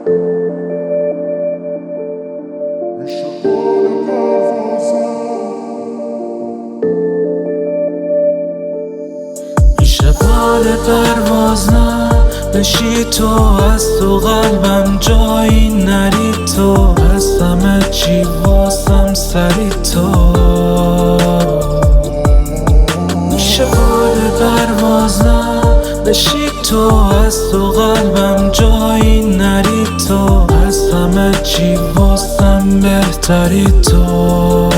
میشه بال پرواز نه بشی تو، از تو قلبم جایی نری تو، از همه چی واسم سری تو. میشه بال پرواز نه بشی تو، از تو قلبم جایی نری تو، از همه چی واسم بهتری تو.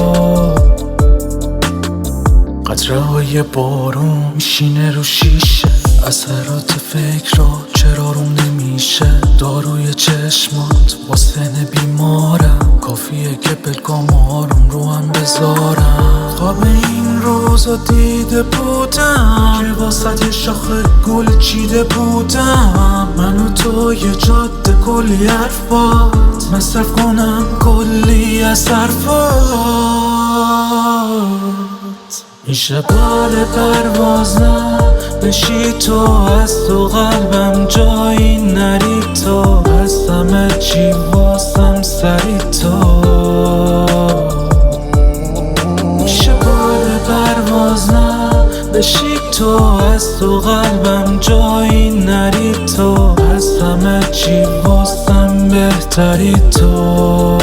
قطره های بارون میشینه رو شیشه، اثرات فکر را چرا روم نمیشه. داروی چشمات واسه بیمارم، کافیه که بلگام آروم رو هم بذارم. خواب این روزا دیده بودم که واسه یه شاخه گل چیده بودم. من و تو یه جاده کلی حرفات مصرف کنم کلی از حرفات. میشه بال پرواز نه بشی تو، از تو قلبم جایی نری تو، از همه چی واسم سری تو. میشه بال پرواز نه بشی تو، از تو قلبم جایی نری تو، از همه چی واسم بهتری تو.